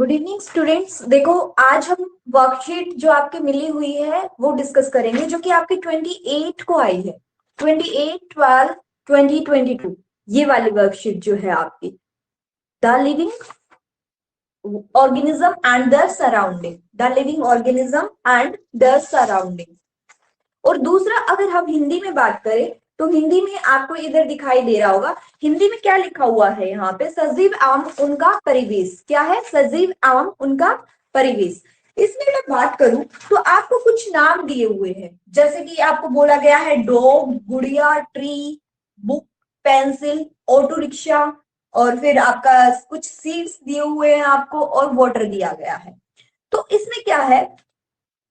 Good evening students. देखो, आज हम वर्कशीट जो आपके मिली हुई है वो डिस्कस करेंगे, जो कि आपकी 28 को आई है। 28/12/2022 ये वाली वर्कशीट जो है आपकी, the living organism and the surrounding, the living organism and the surrounding. और दूसरा, अगर हम हिंदी में बात करें तो हिंदी में आपको इधर दिखाई दे रहा होगा, हिंदी में क्या लिखा हुआ है यहाँ पे, सजीव एवं उनका परिवेश। क्या है? सजीव एवं उनका परिवेश। इसमें मैं बात करूं तो आपको कुछ नाम दिए हुए हैं, जैसे कि आपको बोला गया है डॉग, गुड़िया, tree, book, pencil, auto rickshaw, और फिर आपका कुछ सीड्स दिए हुए हैं आपको, और वाटर दिया गया है। तो इसमें क्या है,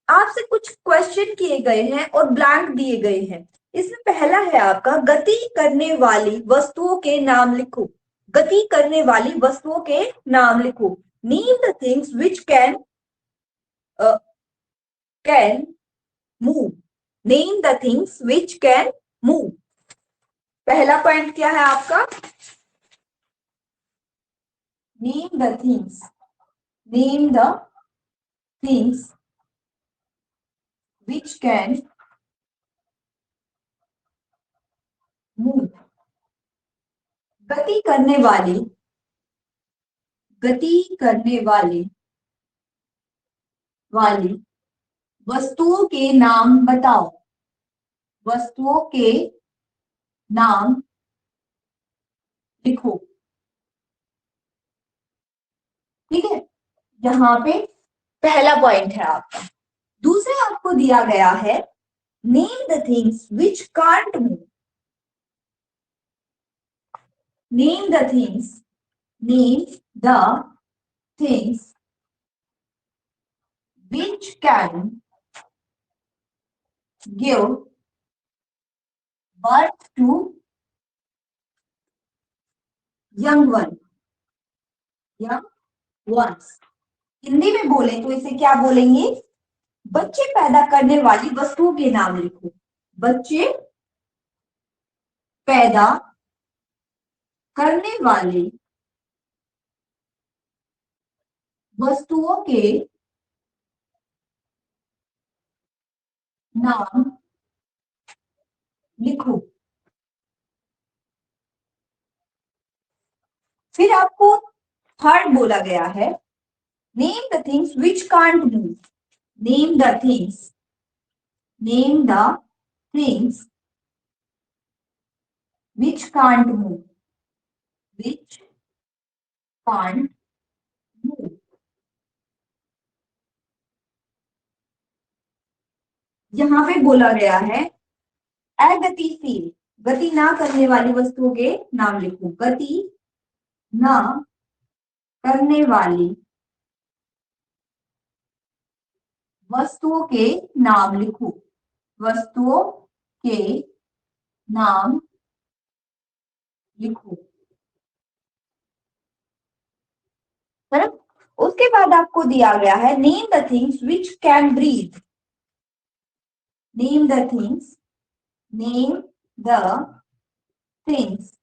आपसे कुछ क्वेश्चन किए गए हैं और ब्लैंक दिए गए हैं। इसमें पहला है आपका, गति करने वाली वस्तुओं के नाम लिखो। गति करने वाली वस्तुओं के नाम लिखो। Name the things which can move. Name the things which can move. पहला पॉइंट क्या है आपका? Name the things. Name the things which can move. गति करने वाली, गति करने वाली वस्तुओं के नाम बताओ। वस्तुओं के नाम लिखो। ठीक है, यहाँ पे पहला पॉइंट है आपका। दूसरा आपको दिया गया है, name the things which can't move. Name the things, name the things which can give birth to young one, young ones। Hindi में बोले तो इसे क्या बोलेंगे? बच्चे पैदा करने वाली वस्तुओं के नाम लिखो। बच्चे पैदा करने वाली वस्तुओं के नाम लिखो। फिर आपको थर्ड बोला गया है, name the things which can't move. Name the things, name the things which can't move, which can't move. यहां पे बोला गया है अगतिशील, गति ना करने वाली वस्तुओं के नाम लिखो। गति ना करने वाली वस्तुओं के नाम लिखो। वस्तुओं के नाम लिखो। है ना? उसके बाद आपको दिया गया है, name the things which can breathe. Name the things, name the things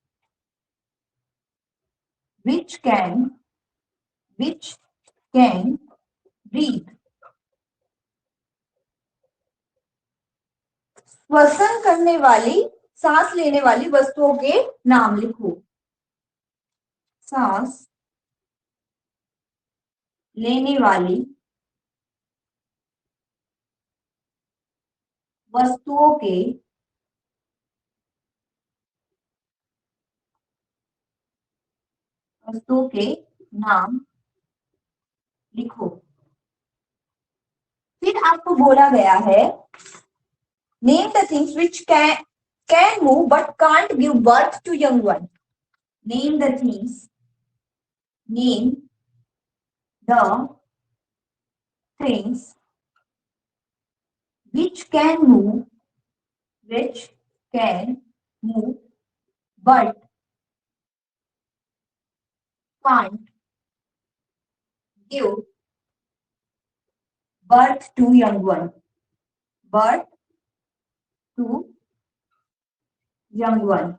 which can breathe। श्वसन करने वाली, सांस लेने वाली वस्तुओं के नाम लिखो। सांस लेने वाली वस्तुओं के नाम लिखो। फिर आपको बोला गया है, name the things which can move but can't give birth to young one. Name the things, name the things which can move, which can move but can't give birth to young one, birth to young one।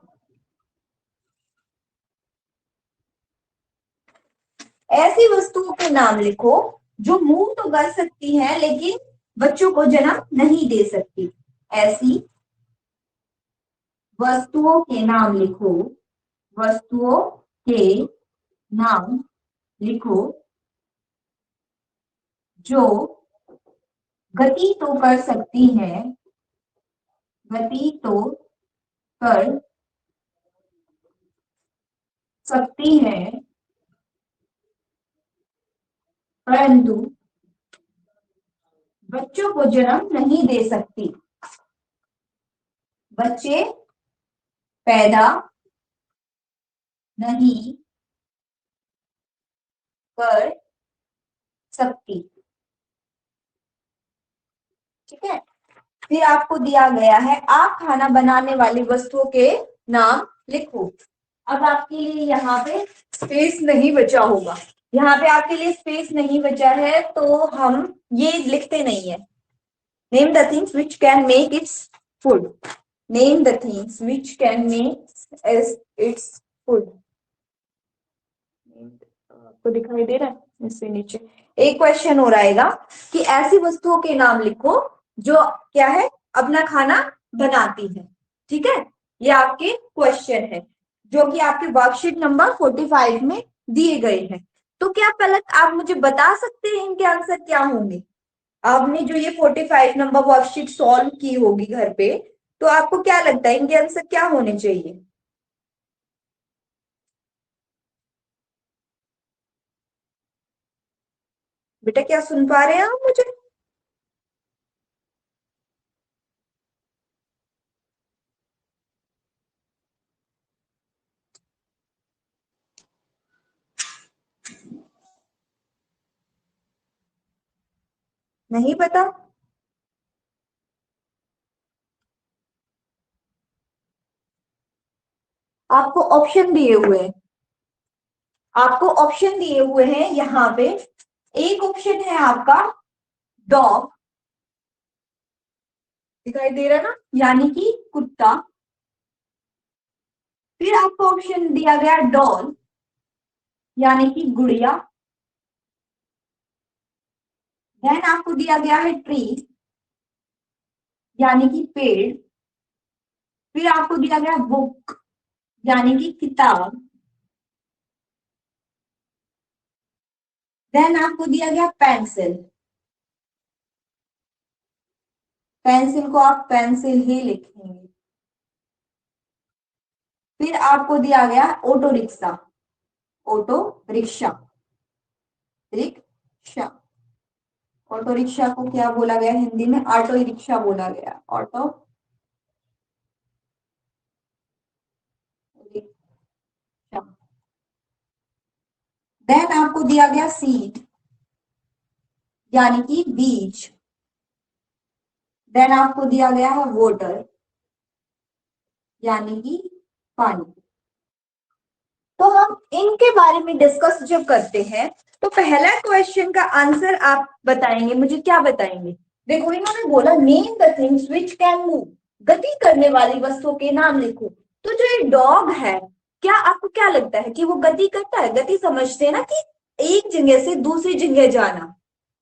ऐसी वस्तुओं के नाम लिखो जो move तो कर सकती हैं लेकिन बच्चों को जन्म नहीं दे सकती। ऐसी वस्तुओं के नाम लिखो, वस्तुओं के नाम लिखो जो गति तो कर सकती हैं, गति तो कर सकती हैं परंतु बच्चों को जन्म नहीं दे सकती। बच्चे पैदा नहीं कर सकती। ठीक है, फिर आपको दिया गया है आप खाना बनाने वाली वस्तुओं के नाम लिखो। अब आपके लिए यहाँ पे स्पेस नहीं बचा होगा, यहाँ पे आपके लिए स्पेस नहीं बचा है तो हम ये लिखते नहीं है। Name the things which can make its food, name the things which can make its food. आपको दिखाई दे रहा है इससे नीचे एक क्वेश्चन हो रहेगा कि ऐसी वस्तुओं के नाम लिखो जो क्या है अपना खाना बनाती है। ठीक है, ये आपके क्वेश्चन है जो कि आपके वर्कशीट नंबर 45 में दिए गए हैं। तो क्या पहले आप मुझे बता सकते हैं इनके आंसर क्या होंगे? आपने जो ये 45 नंबर वर्कशीट सॉल्व की होगी घर पे, तो आपको क्या लगता है इनके आंसर क्या होने चाहिए? बेटा क्या सुन पा रहे हैं आप मुझे? नहीं पता? आपको ऑप्शन दिए हुए हैं, आपको ऑप्शन दिए हुए हैं यहाँ पे। एक ऑप्शन है आपका डॉग, दिखाई दे रहा है ना, यानी कि कुत्ता। फिर आपको ऑप्शन दिया गया डॉल, यानी कि गुड़िया। देन आपको दिया गया है ट्री, यानी कि पेड़। फिर आपको दिया गया बुक, यानी कि किताब। देन आपको दिया गया पेंसिल, पेंसिल को आप पेंसिल ही लिखेंगे। फिर आपको दिया गया auto rickshaw, auto rickshaw, rickshaw. Auto rickshaw को क्या बोला गया हिंदी में? ऑटो रिक्शा बोला गया, ऑटो रिक्शा। देन आपको दिया गया सीड, यानी कि बीज। देन आपको दिया गया है वाटर, यानी कि पानी। तो हम इनके बारे में डिस्कस जब करते हैं तो पहला क्वेश्चन का आंसर आप बताएंगे, मुझे क्या बताएंगे? देखो इन्होंने बोला name the things which can move, गति करने वाली वस्तुओं के नाम लिखो। तो जो ये डॉग है, क्या आपको क्या लगता है कि वो गति करता है? गति समझते हैं ना कि एक जगह से दूसरी जगह जाना,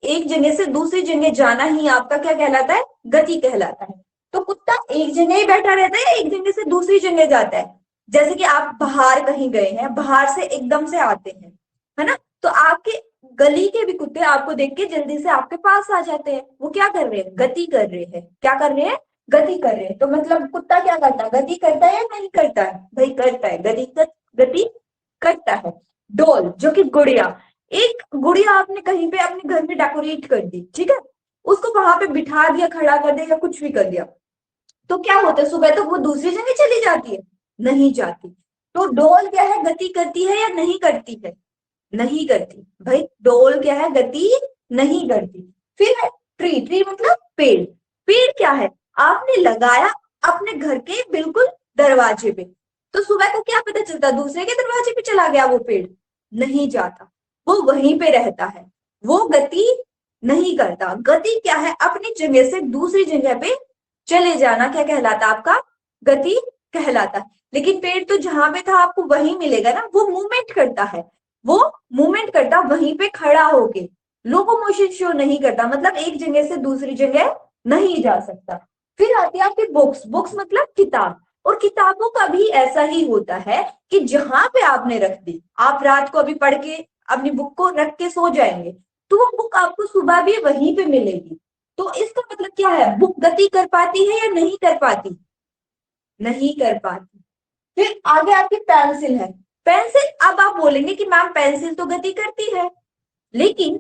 एक जगह से दूसरी जगह जाना ही आपका क्या कहलाता है? गति कहलाता है। तो कुत्ता एक जगह ही बैठा रहता है, एक जगह से दूसरी जगह जाता है। जैसे कि आप बाहर कहीं गए हैं, बाहर से एकदम से आते हैं, है ना, तो आपके गली के भी कुत्ते आपको देख के जल्दी से आपके पास आ जाते हैं। वो क्या कर रहे हैं? गति कर रहे हैं। क्या कर रहे हैं? गति कर रहे हैं। तो मतलब कुत्ता क्या करता है? गति करता है या नहीं करता है? भाई करता है, गति करता है। डॉल जो कि गुड़िया, एक गुड़िया आपने कहीं पे अपने घर में डेकोरेट कर दी, ठीक है, उसको वहां पे बिठा दिया, खड़ा कर दिया या कुछ भी कर दिया, तो क्या होता है? सुबह तक वो दूसरी जगह चली जाती है? नहीं जाती। तो डॉल क्या है? गति करती है या नहीं करती है? नहीं करती। भाई डॉल क्या है? गति नहीं करती। फिर है ट्री, ट्री मतलब पेड़। पेड़ क्या है? आपने लगाया अपने घर के बिल्कुल दरवाजे पे, तो सुबह को क्या पता चलता? दूसरे के दरवाजे पे चला गया वो पेड़? नहीं जाता, वो वहीं पे रहता है, वो गति नहीं करता। गति क्या है? अपनी जगह से दूसरी जगह पे चले जाना क्या कहलाता? आपका गति कहलाता है। लेकिन पेड़ तो जहां पे था आपको वही मिलेगा ना, वो मूवमेंट करता है, वो मूवमेंट करता वहीं पे खड़ा होके, लोकोमोशन शो नहीं करता, मतलब एक जगह से दूसरी जगह नहीं जा सकता। फिर आती है आपकी बुक्स। बुक्स मतलब किताब, और किताबों का भी ऐसा ही होता है कि जहां पे आपने रख दी, आप रात को अभी पढ़ के अपनी बुक को रख के सो जाएंगे, तो वो बुक आपको सुबह भी वहीं पे मिलेगी। तो इसका मतलब क्या है, बुक गति कर पाती है या नहीं कर पाती? नहीं कर पाती। फिर आगे आपकी पेंसिल है। पेंसिल, अब आप बोलेंगे कि मैम पेंसिल तो गति करती है, लेकिन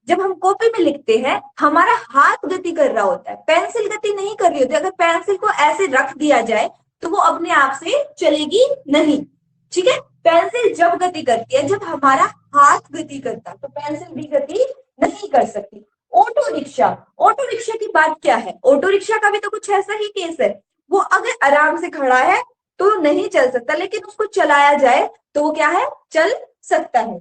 जब हम कॉपी में लिखते हैं हमारा हाथ गति कर रहा होता है, पेंसिल गति नहीं कर रही होती। अगर पेंसिल को ऐसे रख दिया जाए तो वो अपने आप से चलेगी नहीं, ठीक है। पेंसिल जब गति करती है जब हमारा हाथ गति करता है, तो पेंसिल भी गति नहीं कर सकती। ऑटो रिक्शा, ऑटो रिक्शा की बात क्या है, ऑटो रिक्शा का भी तो कुछ ऐसा ही केस है। वो अगर आराम से खड़ा है तो नहीं चल सकता, लेकिन उसको चलाया जाए तो वो क्या है, चल सकता है।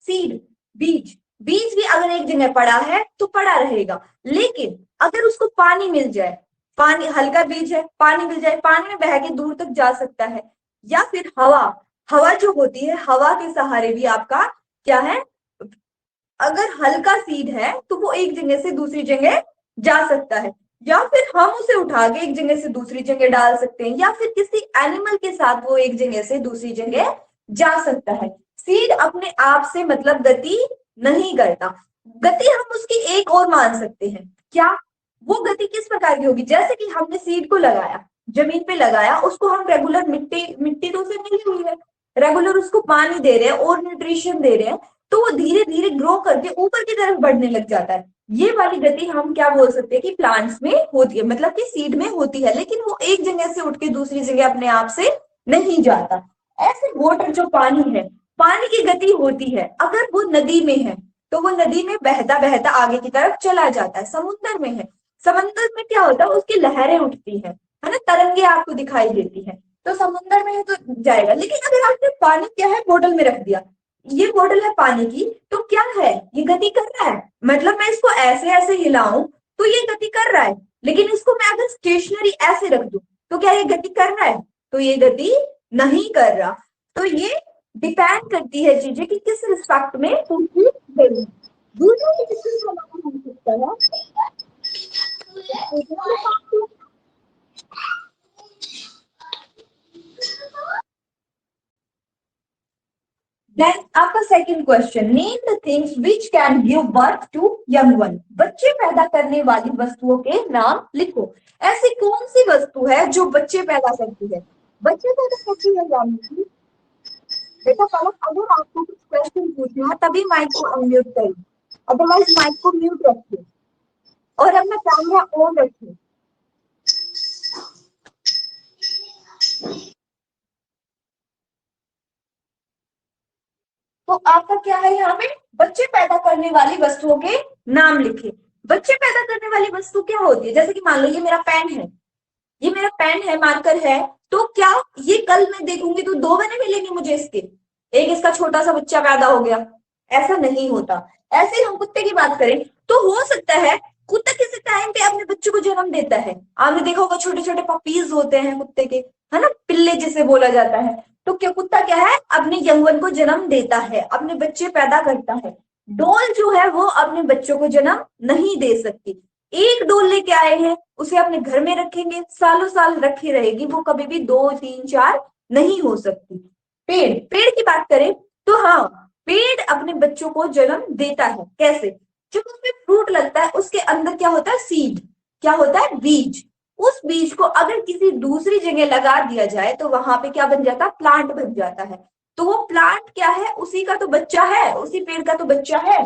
सीड, बीज, बीज भी अगर एक जगह पड़ा है तो पड़ा रहेगा, लेकिन अगर उसको पानी मिल जाए, पानी, हल्का बीज है, पानी मिल जाए, पानी में बह के दूर तक जा सकता है। या फिर हवा, हवा जो होती है, हवा के सहारे भी आपका क्या है, अगर हल्का सीड है तो वो एक जगह से दूसरी जगह जा सकता है, या फिर हम उसे उठा के एक जगह से दूसरी जगह डाल सकते हैं, या फिर किसी एनिमल के साथ वो एक जगह से दूसरी जगह जा सकता है। सीड अपने आप से मतलब गति नहीं करता। गति हम उसकी एक और मान सकते हैं, क्या, वो गति किस प्रकार की होगी, जैसे कि हमने सीड को लगाया, जमीन पे लगाया, उसको हम रेगुलर, मिट्टी मिट्टी तो उसे मिली हुई है, रेगुलर उसको पानी दे रहे हैं और न्यूट्रिशन दे रहे हैं, तो वो धीरे धीरे ग्रो करके ऊपर की तरफ बढ़ने लग जाता है। ये वाली गति हम क्या बोल सकते हैं कि प्लांट्स में होती है, मतलब कि सीड में होती है, लेकिन वो एक जगह से उठ के दूसरी जगह अपने आप से नहीं जाता। ऐसे वाटर जो पानी है, पानी की गति होती है, अगर वो नदी में है तो वो नदी में बहता बहता आगे की तरफ चला जाता है। समुद्र में है, समंदर में क्या होता है, उसकी लहरें उठती है ना, तरंगे आपको दिखाई देती है, तो समुद्र में है तो जाएगा। लेकिन अगर आपने पानी क्या है बोतल में रख दिया, ये बॉटल है पानी की, तो क्या है, ये गति कर रहा है, मतलब मैं इसको ऐसे ऐसे हिलाऊं तो ये गति कर रहा है, लेकिन इसको मैं अगर स्टेशनरी ऐसे रख दूं तो क्या ये गति कर रहा है, तो ये गति नहीं कर रहा। तो ये डिपेंड करती है चीजें कि किस रिस्पेक्ट में पूछी गई है। दूसरा भी किसी सवाल हो सकता है। देन आपका second question, name the things which can give birth to young one. बच्चे पैदा करने वाली वस्तुओं के नाम लिखो। ऐसी कौन सी वस्तु है जो बच्चे पैदा करती है? बच्चे पैदा करती है यानी कि बेटा पलक, अगर आपको कुछ क्वेश्चन पूछना है तभी माइक को अनम्यूट करिए, अदरवाइज माइक को म्यूट रखिए और अपना कैमरा ऑन रखिए। तो आपका क्या है यहाँ पे, बच्चे पैदा करने वाली वस्तुओं के नाम लिखे। बच्चे पैदा करने वाली वस्तु क्या होती है, जैसे कि मान लो ये मेरा पेन है, ये मेरा पेन है, मार्कर है, तो क्या ये कल मैं देखूंगी तो दो बने मिलेंगे मुझे इसके, एक इसका छोटा सा बच्चा पैदा हो गया, ऐसा नहीं होता। ऐसे ही हम कुत्ते की बात करें तो हो सकता है कुत्ता किसी टाइम पे अपने बच्चों को जन्म देता है, आपने देखा होगा छोटे छोटे पपीज होते हैं कुत्ते के, है ना, पिल्ले जिसे बोला जाता है। तो क्या कुत्ता क्या है, अपने यंगवन को जन्म देता है, अपने बच्चे पैदा करता है। डॉल जो है वो अपने बच्चों को जन्म नहीं दे सकती। एक डॉल लेके आए हैं, उसे अपने घर में रखेंगे, सालों साल रखी रहेगी, वो कभी भी दो तीन चार नहीं हो सकती। पेड़, पेड़ की बात करें तो हाँ, पेड़ अपने बच्चों को जन्म देता है। कैसे, जब उसमें फ्रूट लगता है उसके अंदर क्या होता है, सीड, क्या होता है, बीज। उस बीज को अगर किसी दूसरी जगह लगा दिया जाए तो वहां पे क्या बन जाता है, प्लांट बन जाता है। तो वो प्लांट क्या है, उसी का तो बच्चा है, उसी पेड़ का तो बच्चा है।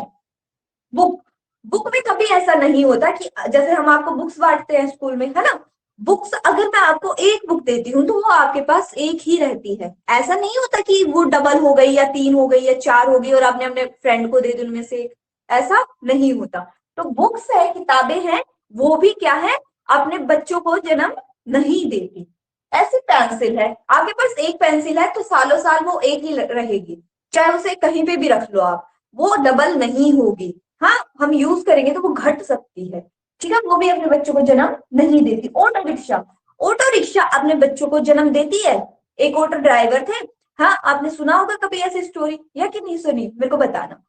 बुक, बुक में कभी ऐसा नहीं होता कि जैसे हम आपको बुक्स बांटते हैं स्कूल में, है ना, बुक्स अगर मैं आपको एक बुक देती हूँ तो वो आपके पास एक ही रहती है। ऐसा नहीं होता कि वो डबल हो गई या तीन हो गई या चार हो गई और आपने अपने फ्रेंड को दे दी उनमें से एक, ऐसा नहीं होता। तो बुक्स है, किताबें हैं, वो भी क्या है, अपने बच्चों को जन्म नहीं देती। ऐसी पेंसिल है, आपके पास एक पेंसिल है तो सालों साल वो एक ही रहेगी, चाहे उसे कहीं पे भी रख लो आप, वो डबल नहीं होगी। हाँ, हम यूज करेंगे तो वो घट सकती है, ठीक है, वो भी अपने बच्चों को जन्म नहीं देती। ऑटो रिक्शा, ऑटो रिक्शा अपने बच्चों को जन्म देती है। एक ऑटो ड्राइवर थे, हाँ, आपने सुना होगा कभी ऐसी स्टोरी या कि नहीं सुनी, मेरे को बताना।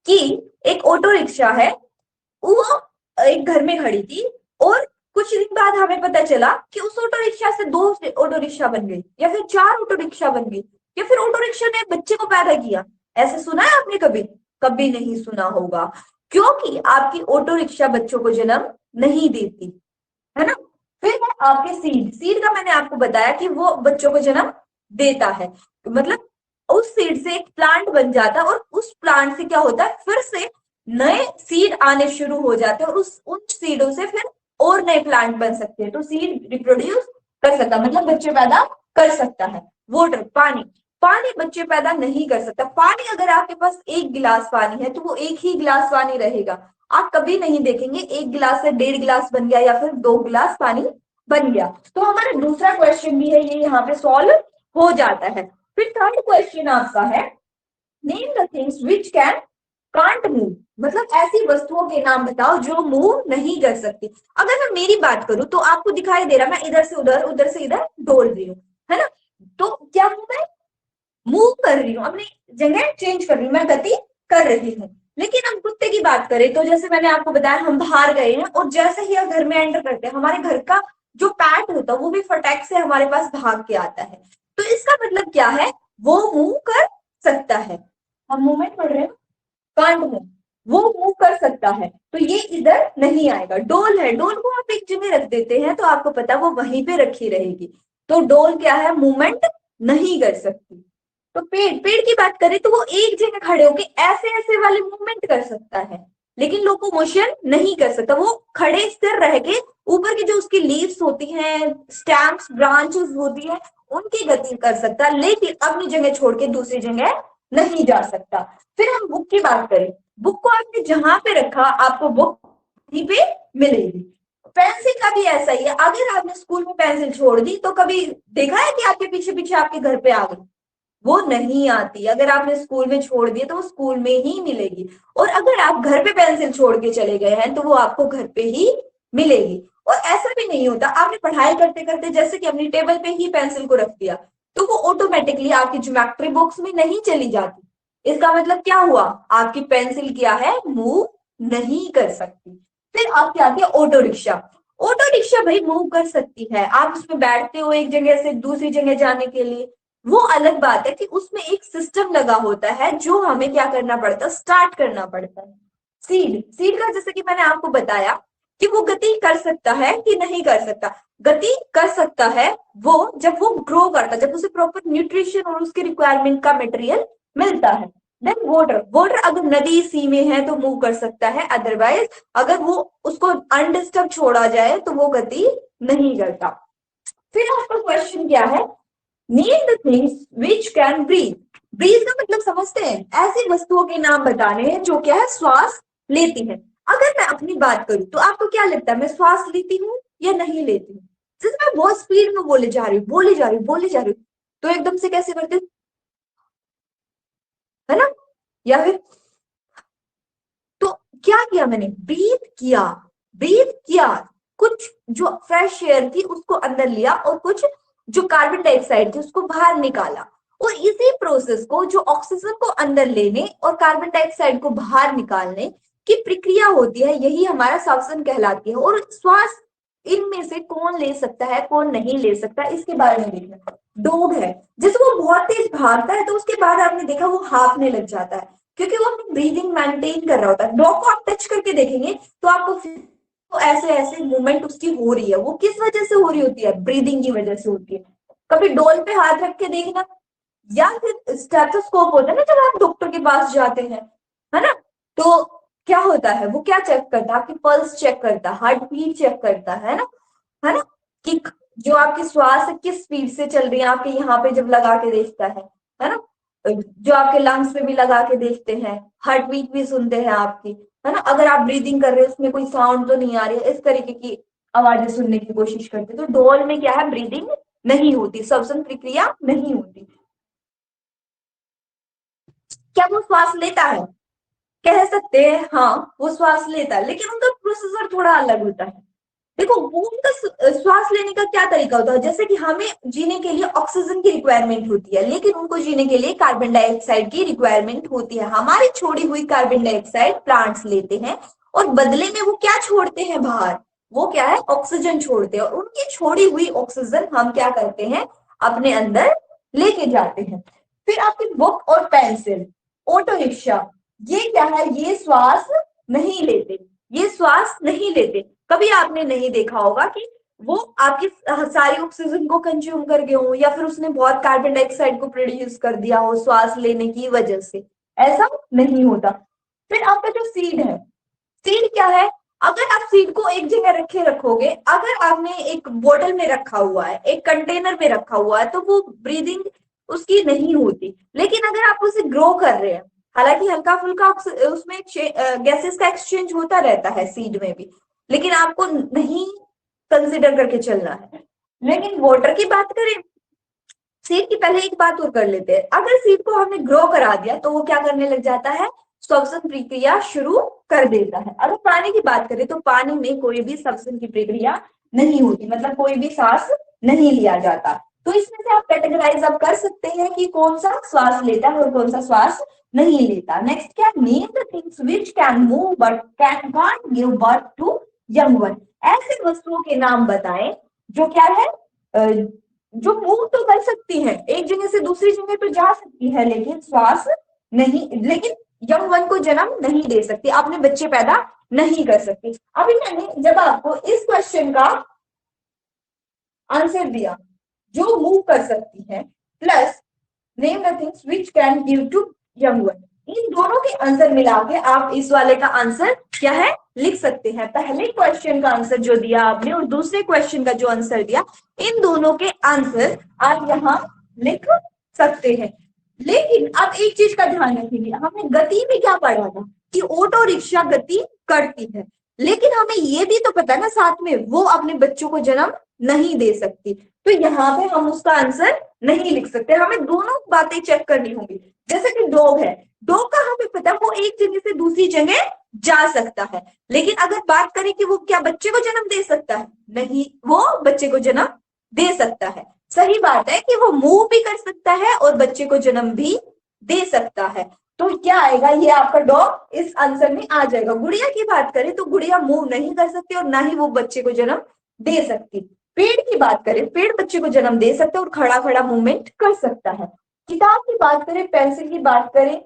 कि एक ऑटो रिक्शा है, वो एक घर में खड़ी थी, और कुछ दिन बाद हमें पता चला कि उस ऑटो रिक्शा से दो ऑटो रिक्शा बन गई, या फिर चार ऑटो रिक्शा बन गई, या फिर ऑटो रिक्शा ने एक बच्चे को पैदा किया। ऐसे सुना है आपने कभी? कभी नहीं सुना होगा, क्योंकि आपकी ऑटो रिक्शा बच्चों को जन्म नहीं देती, है ना। फिर है आपके सीड। सीड का मैंने आपको बताया कि वो बच्चों को जन्म देता है, मतलब उस सीड से एक प्लांट बन जाता है, और उस प्लांट से क्या होता है, फिर से नए सीड आने शुरू हो जाते हैं, और उस उन सीडों से फिर और नए प्लांट बन सकते हैं। तो सीड रिप्रोड्यूस कर सकता है, मतलब बच्चे पैदा कर सकता है। वाटर, पानी। पानी बच्चे पैदा नहीं कर सकता। पानी, अगर आपके पास एक गिलास पानी है तो वो एक ही गिलास पानी रहेगा। आप कभी नहीं देखेंगे एक गिलास से डेढ़ गिलास बन गया या फिर दो गिलास पानी बन गया। तो हमारा दूसरा क्वेश्चन भी है, ये यहाँ पे सॉल्व हो जाता है। फिर थर्ड क्वेश्चन आपका है, name the things which can can't move, मतलब ऐसी वस्तुओं के नाम बताओ जो मूव नहीं कर सकती। अगर मैं मेरी बात करूं तो आपको दिखाई दे रहा, मैं इधर से उधर, उधर से इधर डोल रही हूँ, है ना। तो क्या हूं मैं? मूव कर रही हूँ, अपनी जगह चेंज कर रही हूँ, मैं गति कर रही हूँ। लेकिन हम कुत्ते की बात करें तो जैसे मैंने आपको बताया, हम बाहर गए हैं और जैसे ही हम घर में एंटर करते हैं, हमारे घर का जो पैट होता है वो भी फटाक से हमारे पास भाग के आता है। तो इसका मतलब क्या है? वो मूव कर सकता है। हम मूवमेंट पढ़ रहे हैं, कांट मूव, वो मूव कर सकता है, तो ये इधर नहीं आएगा। डोल है, डोल को आप एक जगह रख देते हैं तो आपको पता है वो वहीं पे रखी रहेगी। तो डोल क्या है? मूवमेंट नहीं कर सकती। तो पेड़, पेड़ की बात करें तो वो एक जगह खड़े होके ऐसे ऐसे वाले मूवमेंट कर सकता है, लेकिन लोकोमोशन नहीं कर सकता। वो खड़े स्थिर रह के ऊपर की जो उसकी लीव्स होती हैं, स्टैम्स, ब्रांचेस होती है, उनकी गति कर सकता है, लेकिन अपनी जगह छोड़ के दूसरी जगह नहीं जा सकता। फिर हम बुक की बात करें, बुक को आपने जहां पे रखा आपको बुक वहीं पे मिलेगी। पेंसिल का भी ऐसा ही है, अगर आपने स्कूल में पेंसिल छोड़ दी तो कभी देखा है कि आपके पीछे पीछे आपके घर पे आ गई? वो नहीं आती। अगर आपने स्कूल में छोड़ दिया तो वो स्कूल में ही मिलेगी, और अगर आप घर पे पेंसिल छोड़ के चले गए हैं तो वो आपको घर पे ही मिलेगी। और ऐसा भी नहीं होता आपने पढ़ाई करते करते जैसे कि अपनी टेबल पे ही पेंसिल को रख दिया तो वो ऑटोमेटिकली आपकी ज्योमेट्री बॉक्स में नहीं चली जाती। इसका मतलब क्या हुआ? आपकी पेंसिल क्या है? मूव नहीं कर सकती। फिर आपके आगे ऑटो रिक्शा। ऑटो रिक्शा भाई मूव कर सकती है, आप उसमें बैठते हो एक जगह से दूसरी जगह जाने के लिए। वो अलग बात है कि उसमें एक सिस्टम लगा होता है जो हमें क्या करना पड़ता है? स्टार्ट करना पड़ता है। सीड, सीड का जैसे कि मैंने आपको बताया कि वो गति कर सकता है कि नहीं कर सकता। गति कर सकता है वो जब वो ग्रो करता है, जब उसे प्रॉपर न्यूट्रिशन और उसके रिक्वायरमेंट का मटेरियल मिलता है। देन वाटर, वाटर अगर नदी सी में है तो मूव कर सकता है, अदरवाइज अगर वो उसको अनडिस्टर्ब छोड़ा जाए तो वो गति नहीं करता। फिर आपका क्वेश्चन क्या है? Name the things which can breathe. Breathe का मतलब समझते हैं? ऐसी वस्तुओं के नाम बताने हैं जो क्या है? श्वास लेती है। अगर मैं अपनी बात करूं तो आपको क्या लगता है, मैं श्वास लेती हूँ या नहीं लेती हूँ? जैसे मैं बहुत स्पीड में बोले जा रही हूँ, बोले जा रही हूँ, बोले जा रही हूँ, तो एकदम से कैसे करते हैं? है ना? या फिर तो क्या किया मैंने? ब्रीथ किया, ब्रीथ किया। कुछ जो फ्रेश एयर थी उसको अंदर लिया, और कुछ जो कार्बन डाइऑक्साइड थी उसको बाहर निकाला। और इसी प्रोसेस को, जो ऑक्सीजन को अंदर लेने और कार्बन डाइऑक्साइड को बाहर निकालने की प्रक्रिया होती है, यही हमारा श्वसन कहलाती है। और श्वास इनमें से कौन ले सकता है, कौन नहीं ले सकता, इसके बारे में देखना। डॉग है, जैसे वो बहुत तेज भागता है तो उसके बाद आपने देखा वो हाफने लग जाता है, क्योंकि वो अपनी ब्रीदिंग मेंटेन कर रहा होता है। डॉग को आप टच करके देखेंगे तो आपको तो ऐसे ऐसे मूवमेंट उसकी हो रही है, वो किस वजह से हो रही होती है? ब्रीदिंग की वजह से होती है। कभी डोल पे हाथ रख के देखना, या फिर स्टेथोस्कोप होता है ना जब आप डॉक्टर के पास जाते हैं, है ना, तो क्या होता है? वो क्या चेक करता है? आपकी पल्स चेक करता है, हार्ट बीट चेक करता है ना, कि जो आपकी श्वास है किस स्पीड से चल रही है, आपके यहाँ पे जब लगा के देखता है ना, जो आपके लंग्स में भी लगा के देखते हैं, हार्ट बीट भी सुनते हैं आपकी, है ना। अगर आप ब्रीदिंग कर रहे हो उसमें कोई साउंड तो नहीं आ रही है, इस तरीके की आवाजें सुनने की कोशिश करते। तो डोल में क्या है? ब्रीदिंग नहीं होती, श्वसन प्रक्रिया नहीं होती। क्या वो श्वास लेता है? कह सकते हैं हाँ वो श्वास लेता है, लेकिन उनका प्रोसीजर थोड़ा अलग होता है। देखो मून का श्वास लेने का क्या तरीका होता है, जैसे कि हमें जीने के लिए ऑक्सीजन की रिक्वायरमेंट होती है, लेकिन उनको जीने के लिए कार्बन डाइऑक्साइड की रिक्वायरमेंट होती है। हमारी छोड़ी हुई कार्बन डाइऑक्साइड प्लांट्स लेते हैं और बदले में वो क्या छोड़ते हैं बाहर, वो क्या है, ऑक्सीजन छोड़ते हैं, और उनकी छोड़ी हुई ऑक्सीजन हम क्या करते हैं, अपने अंदर लेके जाते हैं। फिर आपकी बुक और पेंसिल, ऑटो रिक्शा, ये क्या है, ये श्वास नहीं लेते, ये श्वास नहीं लेते। कभी आपने नहीं देखा होगा कि वो आपकी सारी ऑक्सीजन को कंज्यूम कर गए हो, या फिर उसने बहुत कार्बन डाइऑक्साइड को प्रोड्यूस कर दिया हो श्वास लेने की वजह से, ऐसा नहीं होता। फिर आपका जो सीड है, सीड क्या है, अगर आप सीड को एक जगह रखे रखोगे, अगर आपने एक बोतल में रखा हुआ है, एक कंटेनर में रखा हुआ है, तो वो ब्रीदिंग उसकी नहीं होती। लेकिन अगर आप उसे ग्रो कर रहे हैं, हालांकि हल्का फुल्का उसमें गैसेस का एक्सचेंज होता रहता है सीड में भी, लेकिन आपको नहीं कंसिडर करके चलना है। लेकिन वाटर की बात करें, सीड की पहले एक बात और कर लेते हैं, अगर सीड को हमने ग्रो करा दिया तो वो क्या करने लग जाता है, श्वसन प्रक्रिया शुरू कर देता है। अगर पानी की बात करें तो पानी में कोई भी श्वसन की प्रक्रिया नहीं होती, मतलब कोई भी सांस नहीं लिया जाता। तो इसमें से आप कैटेगराइज अब कर सकते हैं कि कौन सा श्वास लेता है और कौन सा श्वास नहीं लेता। नेक्स्ट क्या, name the things which can move but can not give birth to young one. ऐसे वस्तुओं के नाम बताएं जो क्या है, जो मूव तो कर सकती है, एक जगह से दूसरी जगह तो जा सकती है, लेकिन श्वास नहीं, लेकिन यंग वन को जन्म नहीं दे सकती, आपने बच्चे पैदा नहीं कर सकती। अभी मैंने जब आपको इस क्वेश्चन का आंसर दिया, जो मूव कर सकती है plus name the things which can give to young one, इन दोनों के आंसर मिला के आप इस वाले का आंसर क्या है लिख सकते हैं। पहले क्वेश्चन का आंसर जो दिया आपने और दूसरे क्वेश्चन का जो आंसर दिया, इन दोनों के आंसर आप यहाँ लिख सकते हैं। लेकिन अब एक चीज का ध्यान रखेंगे, हमने गति में क्या पढ़ा था कि ऑटो रिक्शा गति करती है, लेकिन हमें ये भी तो पता ना साथ में वो अपने बच्चों को जन्म नहीं दे सकती, तो यहाँ पे हम उसका आंसर नहीं लिख सकते, हमें दोनों बातें चेक करनी होंगी। जैसे कि डॉग है, डॉग का हमें पता है वो एक जगह से दूसरी जगह जा सकता है, लेकिन अगर बात करें कि वो क्या बच्चे को जन्म दे सकता है, नहीं, वो बच्चे को जन्म दे सकता है। सही बात है कि वो मूव भी कर सकता है और बच्चे को जन्म भी दे सकता है। तो क्या आएगा, ये आपका डॉग इस आंसर में आ जाएगा। गुड़िया की बात करें तो गुड़िया मूव नहीं कर सकती और ना ही वो बच्चे को जन्म दे सकती। पेड़ की बात करें, पेड़ बच्चे को जन्म दे सकता है और खड़ा खड़ा मूवमेंट कर सकता है। किताब की बात करें, पेंसिल की बात करें,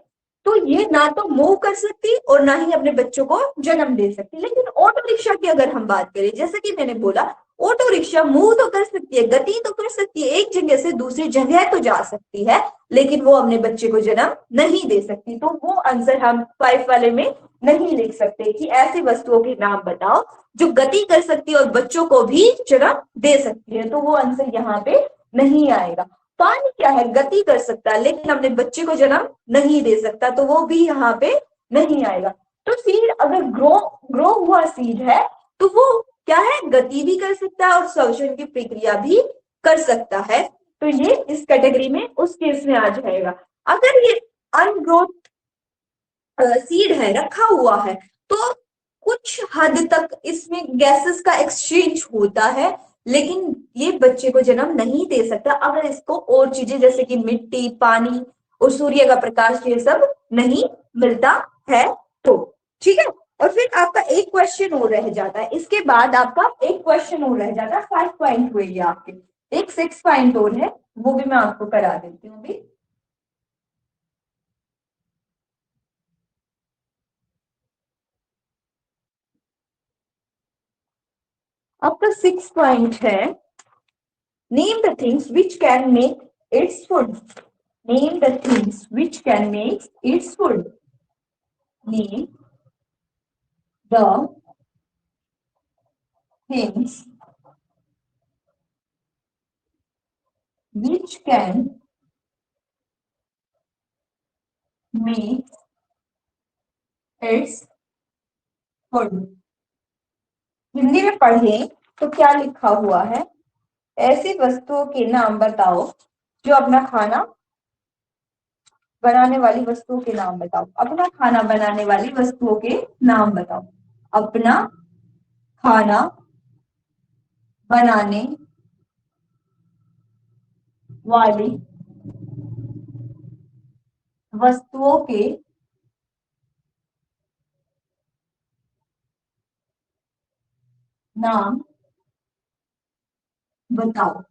तो ये ना तो मूव कर सकती और ना ही अपने बच्चों को जन्म दे सकती। लेकिन ऑटो रिक्शा की अगर हम बात करें, जैसे कि मैंने बोला, ऑटो रिक्शा मूव तो कर सकती है, गति तो कर सकती है, एक जगह से दूसरी जगह तो जा सकती है, लेकिन वो अपने बच्चे को जन्म नहीं दे सकती। तो वो आंसर हम 5 वाले में नहीं लिख सकते कि ऐसी वस्तुओं के नाम बताओ जो गति कर सकती है और बच्चों को भी जन्म दे सकती है, तो वो आंसर यहाँ पे नहीं आएगा। पानी क्या है, गति कर सकता है लेकिन अपने बच्चे को जन्म नहीं दे सकता, तो वो भी यहाँ पे नहीं आएगा। तो सीड अगर ग्रो ग्रो हुआ सीड है तो वो क्या है, गति भी कर सकता है और श्वसन की प्रक्रिया भी कर सकता है, तो ये इस कैटेगरी में उस केस में आ जाएगा। अगर ये अनग्रोथ सीड है, रखा हुआ है, तो कुछ हद तक इसमें गैसेस का एक्सचेंज होता है, लेकिन ये बच्चे को जन्म नहीं दे सकता अगर इसको और चीजें जैसे कि मिट्टी, पानी और सूर्य का प्रकाश ये सब नहीं मिलता है तो। ठीक है, और फिर आपका एक क्वेश्चन और रह जाता है, इसके बाद आपका एक क्वेश्चन और रह जाता है, 5 पॉइंट हुए ये आपके, एक 6 पॉइंट और है, वो भी मैं आपको करा देती हूँ अभी। आपका 6 पॉइंट है, name the things which can make its food. Name the things which can make its food. Name the things which can make its food. Hindi में पढ़ें तो क्या लिखा हुआ है, ऐसी वस्तुओं के नाम बताओ जो अपना खाना बनाने वाली वस्तुओं के नाम बताओ। अपना खाना बनाने वाली वस्तुओं के नाम बताओ। अपना खाना बनाने वाली वस्तुओं के नाम बताओ।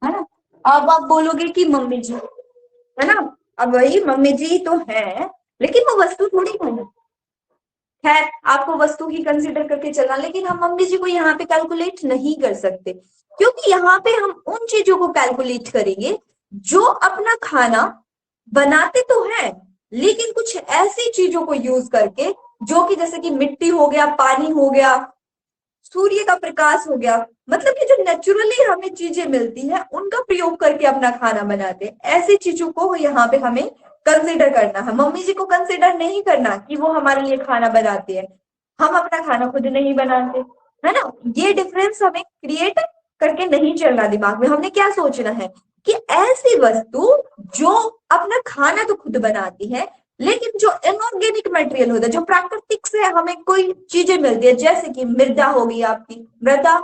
है ना। अब आप बोलोगे कि मम्मी जी, है ना। अब वही मम्मी जी तो है, लेकिन वो वस्तु थोड़ी है। खैर, आपको वस्तु ही कंसीडर करके चलना, लेकिन हम मम्मी जी को यहाँ पे कैलकुलेट नहीं कर सकते, क्योंकि यहाँ पे हम उन चीजों को कैलकुलेट करेंगे जो अपना खाना बनाते तो हैं, लेकिन कुछ ऐसी चीजों को यूज करके, जो कि जैसे कि मिट्टी हो गया, पानी हो गया, सूर्य का प्रकाश हो गया, मतलब कि जो नेचुरली हमें चीजें मिलती हैं उनका प्रयोग करके अपना खाना बनाते हैं। ऐसी चीजों को यहाँ पे हमें कंसिडर करना है। मम्मी जी को कंसिडर नहीं करना कि वो हमारे लिए खाना बनाती है, हम अपना खाना खुद नहीं बनाते, है ना। ये डिफरेंस हमें क्रिएट करके नहीं चलना दिमाग में। हमने क्या सोचना है कि ऐसी वस्तु जो अपना खाना तो खुद बनाती है, लेकिन जो इनऑर्गेनिक मटेरियल होता है, जो प्राकृतिक से हमें कोई चीजें मिलती है, जैसे कि मृदा होगी, आपकी मृदा,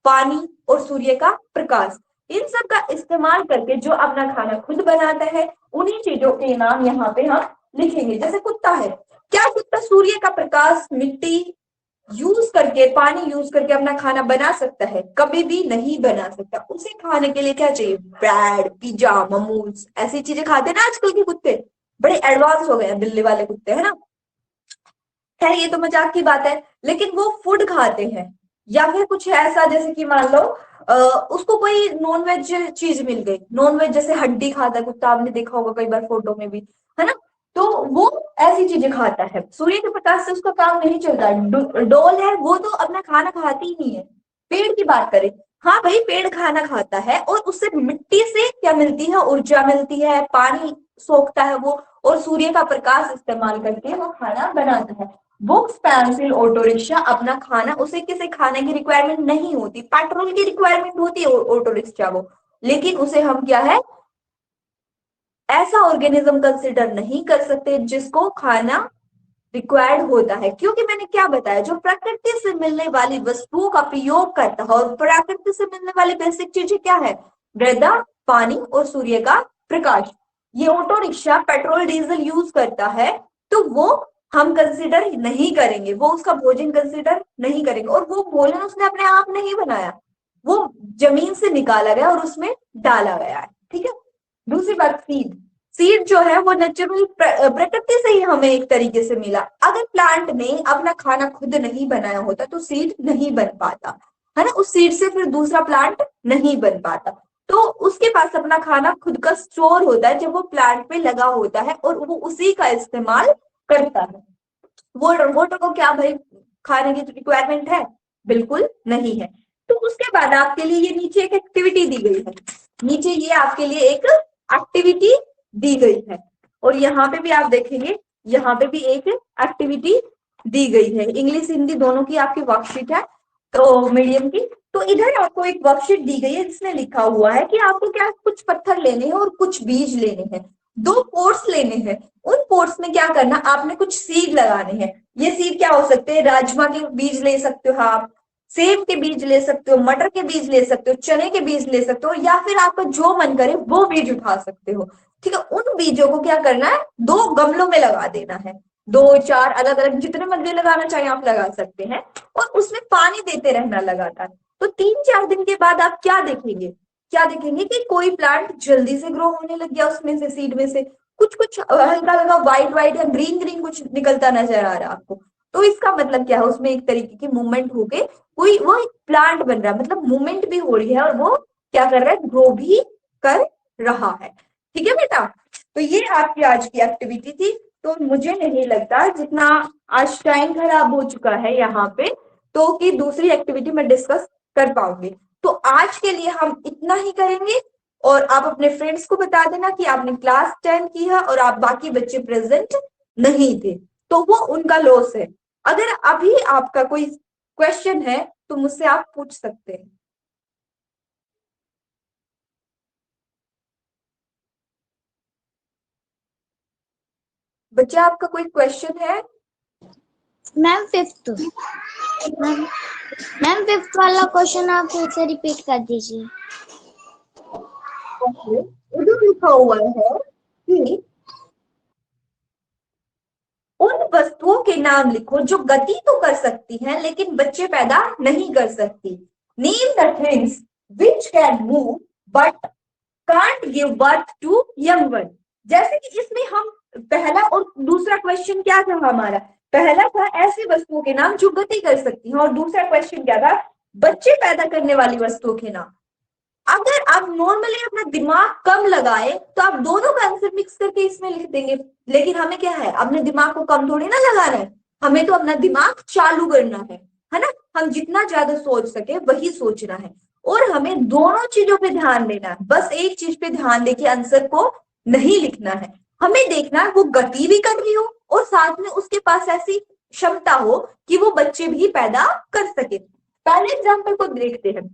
पानी और सूर्य का प्रकाश, इन सब का इस्तेमाल करके जो अपना खाना खुद बनाता है, उन्हीं चीजों के नाम यहाँ पे हम लिखेंगे। जैसे कुत्ता है, क्या कुत्ता सूर्य का प्रकाश, मिट्टी यूज करके, पानी यूज करके अपना खाना बना सकता है? कभी भी नहीं बना सकता। उसे खाने के लिए क्या चाहिए? ब्रेड, पिज्जा, मोमोज, ऐसी चीजें खाते हैं ना आजकल के कुत्ते, बड़े एडवांस हो गए हैं दिल्ली वाले कुत्ते, है ना। खैर, ये तो मजाक की बात है, लेकिन वो फूड खाते हैं। या फिर कुछ ऐसा, जैसे कि मान लो उसको कोई नॉनवेज चीज मिल गई, नॉनवेज जैसे हड्डी खाता है कुत्ता, आपने देखा होगा कई बार फोटो में भी, है ना। तो वो ऐसी चीजें खाता है, सूर्य के प्रकाश से उसका काम नहीं चलता। डोल है, वो तो अपना खाना खाती ही नहीं है। पेड़ की बात करें, हाँ भाई, पेड़ खाना खाता है, और उससे मिट्टी से क्या मिलती है? ऊर्जा मिलती है, पानी सोखता है वो, और सूर्य का प्रकाश इस्तेमाल करके वो खाना बनाता है। बुक्स, पेंसिल, ऑटो रिक्शा अपना खाना, उसे किसी खाने की रिक्वायरमेंट नहीं होती, पेट्रोल की रिक्वायरमेंट होती है ऑटो रिक्शा को, लेकिन उसे हम क्या है, ऐसा ऑर्गेनिज्म कंसिडर नहीं कर सकते जिसको खाना रिक्वायर्ड होता है। क्योंकि मैंने क्या बताया, जो प्रकृति से मिलने वाली वस्तुओं का प्रयोग करता है, और प्रकृति से मिलने वाली बेसिक चीजें क्या है? मृदा, पानी और सूर्य का प्रकाश। ये auto rickshaw petrol diesel use करता है, तो वो हम कंसिडर नहीं करेंगे, वो उसका भोजन कंसिडर नहीं करेंगे। और वो भोजन उसने अपने आप नहीं बनाया, वो जमीन से निकाला गया और उसमें डाला गया है, ठीक है। दूसरी बात, सीड। सीड जो है वो नेचुरल प्रकृति से ही हमें एक तरीके से मिला। अगर प्लांट ने अपना खाना खुद नहीं बनाया होता तो सीड नहीं बन पाता, है ना। उस सीड से फिर दूसरा प्लांट नहीं बन पाता। तो उसके पास अपना खाना खुद का स्टोर होता है जब वो प्लांट पे लगा होता है, और वो उसी का इस्तेमाल करता है। वोटर वोटर को क्या भाई खाने की रिक्वायरमेंट है? बिल्कुल नहीं है। तो उसके बाद आपके लिए ये नीचे एक एक्टिविटी दी गई है, नीचे ये आपके लिए एक एक्टिविटी दी गई है, और यहाँ पे भी आप देखेंगे, यहाँ पे भी एक एक्टिविटी दी गई है। इंग्लिश हिंदी दोनों की आपकी वर्कशीट है, तो मीडियम की। तो इधर आपको एक वर्कशीट दी गई है जिसमें लिखा हुआ है कि आपको क्या, कुछ पत्थर लेने हैं और कुछ बीज लेने हैं, दो पोर्स लेने हैं। उन पोर्स में क्या करना, आपने कुछ सीड लगाने हैं। ये सीड क्या हो सकते हैं? राजमा के बीज ले सकते हो आप, सेब के बीज ले सकते हो, मटर के बीज ले सकते हो, चने के बीज ले सकते हो, या फिर आपका जो मन करे वो बीज उठा सकते हो, ठीक है। उन बीजों को क्या करना है, दो गमलों में लगा देना है, दो चार अलग अलग, जितने मर्जी लगाना चाहिए आप लगा सकते हैं, और उसमें पानी देते रहना लगातार। तो 3-4 दिन के बाद आप क्या देखेंगे, क्या देखेंगे कि कोई प्लांट जल्दी से ग्रो होने लग गया, उसमें से सीड में से कुछ कुछ हल्का हल्का व्हाइट व्हाइट या ग्रीन ग्रीन कुछ निकलता नजर आ रहा है आपको। तो इसका मतलब क्या है, उसमें एक तरीके की मूवमेंट हो गई, कोई वो एक प्लांट बन रहा है, मतलब मूवमेंट भी हो रही है, और वो क्या कर रहा है, ग्रो भी कर रहा है, ठीक है बेटा। तो ये आपकी आज की एक्टिविटी थी। तो मुझे नहीं लगता, जितना आज टाइम खराब हो चुका है यहाँ पे, तो कि दूसरी एक्टिविटी में डिस्कस कर पाऊंगी। तो आज के लिए हम इतना ही करेंगे, और आप अपने फ्रेंड्स को बता देना कि आपने क्लास 10 की है और आप बाकी बच्चे प्रेजेंट नहीं थे, तो वो उनका लॉस है। अगर अभी आपका कोई क्वेश्चन है तो मुझसे आप पूछ सकते हैं। बच्चा, आपका कोई क्वेश्चन है? Ma'am fifth. मैम फिफ्थ वाला क्वेश्चन आप फिर से रिपीट कर दीजिए। उधर लिखा हुआ है कि उन वस्तुओं के नाम लिखो जो गति तो कर सकती हैं लेकिन बच्चे पैदा नहीं कर सकती। Name the things which can move but can't give birth to young one. जैसे कि इसमें हम पहला और दूसरा क्वेश्चन क्या था हमारा, पहला था ऐसी वस्तुओं के नाम जो गति कर सकती हैं और दूसरा क्वेश्चन क्या था, बच्चे पैदा करने वाली वस्तुओं के नाम। अगर आप नॉर्मली अपना दिमाग कम लगाए तो आप दोनों का आंसर मिक्स करके इसमें लिख देंगे, लेकिन हमें क्या है, अपने दिमाग को कम थोड़ी ना लगाना है, हमें तो अपना दिमाग चालू करना है ना। हम जितना ज्यादा सोच सके वही सोचना है और हमें दोनों चीजों पे ध्यान देना है, बस एक चीज पे ध्यान देके आंसर को नहीं लिखना है। हमें देखना है वो गति भी कर रही हो और साथ में उसके पास ऐसी क्षमता हो कि वो बच्चे भी पैदा कर सके। पहले एग्जाम्पल को देखते हैं।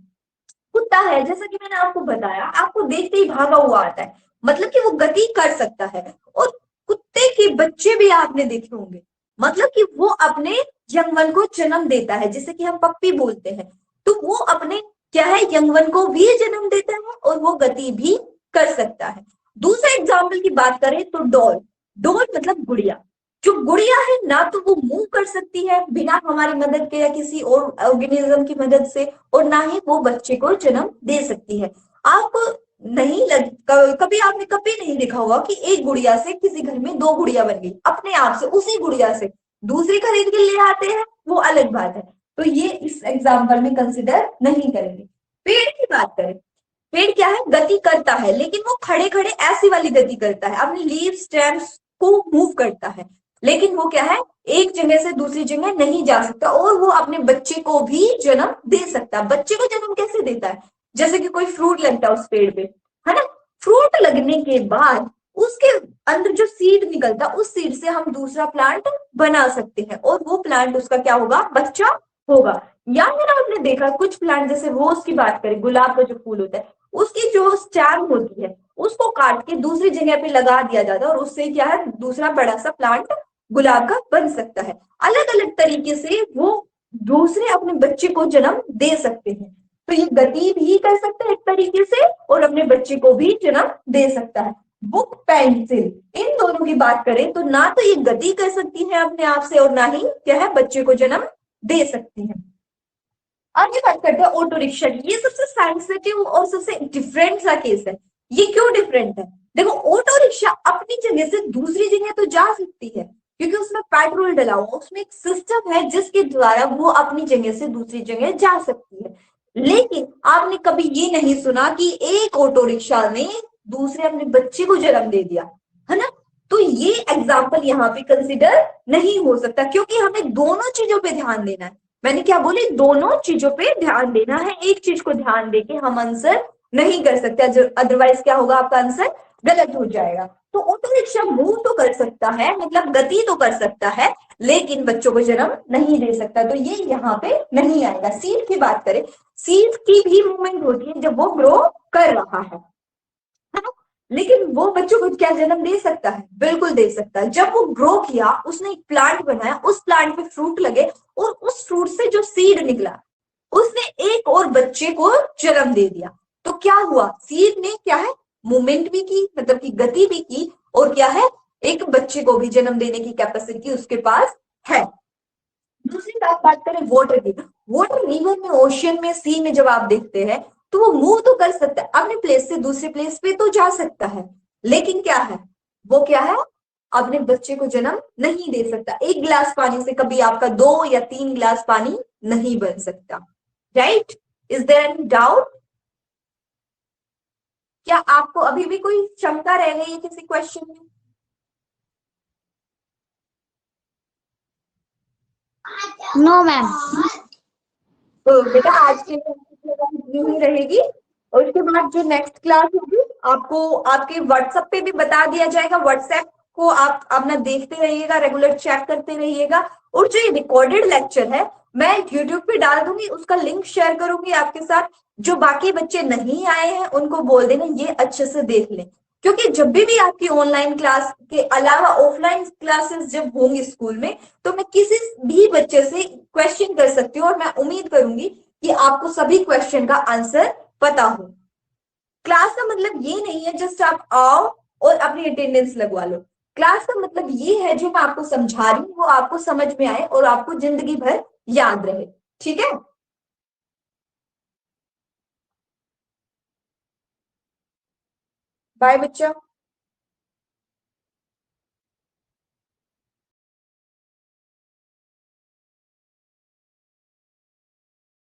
कुत्ता है, जैसा कि मैंने आपको बताया, आपको देखते ही भागा हुआ आता है, मतलब कि वो गति कर सकता है। और कुत्ते के बच्चे भी आपने देखे होंगे, मतलब कि वो अपने यंगवन को जन्म देता है, जिसे कि हम पप्पी बोलते हैं। तो वो अपने क्या है, यंगवन को भी जन्म देता है और वो गति भी कर सकता है। दूसरे एग्जाम्पल की बात करें तो डॉल। डॉल मतलब गुड़िया। जो गुड़िया है ना तो वो मूव कर सकती है बिना हमारी मदद के या किसी और ऑर्गेनिज्म की मदद से, और ना ही वो बच्चे को जन्म दे सकती है। आप नहीं कभी आपने कभी नहीं देखा होगा कि एक गुड़िया से किसी घर में दो गुड़िया बन गई अपने आप से, उसी गुड़िया से। दूसरी खरीद के ले आते हैं वो अलग बात है, तो ये इस एग्जाम्पल में कंसिडर नहीं करेंगे। पेड़ की बात करें, पेड़ क्या है, गति करता है, लेकिन वो खड़े खड़े ऐसी वाली गति करता है, अपने लीव स्टेम्स को मूव करता है, लेकिन वो क्या है, एक जगह से दूसरी जगह नहीं जा सकता और वो अपने बच्चे को भी जन्म दे सकता है। बच्चे को जन्म कैसे देता है, जैसे कि कोई फ्रूट लगता है उस पेड़ पे, है ना। फ्रूट लगने के बाद उसके अंदर जो सीड निकलता है, उस सीड से हम दूसरा प्लांट बना सकते हैं और वो प्लांट उसका क्या होगा, बच्चा होगा। या फिर आपने देखा कुछ प्लांट, जैसे रोज की बात करें, गुलाब का जो फूल होता है, उसकी जो स्टेम होती है उसको काट के दूसरी जगह पे लगा दिया जाता है और उससे क्या है, दूसरा बड़ा सा प्लांट गुलाब का बन सकता है। अलग अलग तरीके से वो दूसरे अपने बच्चे को जन्म दे सकते हैं। तो ये गति भी कर सकता है एक तरीके से और अपने बच्चे को भी जन्म दे सकता है। बुक, पेंसिल, इन दोनों की बात करें तो ना तो ये गति कर सकती है अपने आप से और ना ही क्या है, बच्चे को जन्म दे सकती है। आगे बात करते हैं ऑटो रिक्शा की। ये सबसे सेंसिटिव और सबसे डिफरेंट सा केस है। ये क्यों डिफरेंट है, देखो ऑटो रिक्शा अपनी जगह से दूसरी जगह तो जा सकती है क्योंकि उसमें पेट्रोल डला हुआ, उसमें एक सिस्टम है जिसके द्वारा वो अपनी जगह से दूसरी जगह जा सकती है। लेकिन आपने कभी ये नहीं सुना कि एक ऑटो रिक्शा ने दूसरे अपने बच्चे को जन्म दे दिया, है ना। तो ये एग्जाम्पल यहाँ पे कंसिडर नहीं हो सकता क्योंकि हमें दोनों चीजों पे ध्यान देना है। मैंने क्या बोली, दोनों चीजों पे ध्यान देना है, एक चीज को ध्यान देके हम आंसर नहीं कर सकते, अदरवाइज क्या होगा, आपका आंसर गलत हो जाएगा। तो ऑटो रिक्शा मूव तो कर सकता है, मतलब गति तो कर सकता है, लेकिन बच्चों को जन्म नहीं दे सकता, तो ये यहाँ पे नहीं आएगा। सीड की बात करें, सीड की भी मूवमेंट होती है जब वो ग्रो कर रहा है ना? लेकिन वो बच्चों को क्या जन्म दे सकता है, बिल्कुल दे सकता है। जब वो ग्रो किया, उसने एक प्लांट बनाया, उस प्लांट पे फ्रूट लगे और उस फ्रूट से जो सीड निकला, उसने एक और बच्चे को जन्म दे दिया। तो क्या हुआ, सीड ने क्या है, मूवमेंट भी की, मतलब की गति भी की, और क्या है, एक बच्चे को भी जन्म देने की कैपेसिटी उसके पास है। दूसरी बात करें वाटर की, वाटर रिवर में, ओशियन में, सी में जब आप देखते हैं तो वो मूव तो कर सकता है, अपने प्लेस से दूसरे प्लेस पे तो जा सकता है, लेकिन क्या है, वो क्या है, अपने बच्चे को जन्म नहीं दे सकता। एक गिलास पानी से कभी आपका 2 या 3 गिलास पानी नहीं बन सकता। Right, is there any doubt? क्या आपको अभी भी कोई शंका रह गई है किसी क्वेश्चन में? No ma'am. तो बेटा आज के इतनी ही रहेगी और उसके बाद जो नेक्स्ट क्लास होगी आपको आपके व्हाट्सएप पे भी बता दिया जाएगा। व्हाट्सएप को आप अपना देखते रहिएगा, रेगुलर चेक करते रहिएगा। और जो ये रिकॉर्डेड लेक्चर है मैं यूट्यूब पे डाल दूंगी, उसका लिंक शेयर करूंगी आपके साथ। जो बाकी बच्चे नहीं आए हैं उनको बोल देना ये अच्छे से देख लें, क्योंकि जब भी आपकी ऑनलाइन क्लास के अलावा ऑफलाइन क्लासेस जब होंगी स्कूल में, तो मैं किसी भी बच्चे से क्वेश्चन कर सकती हूँ और मैं उम्मीद करूंगी कि आपको सभी क्वेश्चन का आंसर पता हो। क्लास का मतलब ये नहीं है जस्ट आप आओ और अपनी अटेंडेंस लगवा लो। क्लास का मतलब ये है जो मैं आपको समझा रही हूँ वो आपको समझ में आए और आपको जिंदगी भर याद रहे। ठीक है, बाय बच्चा।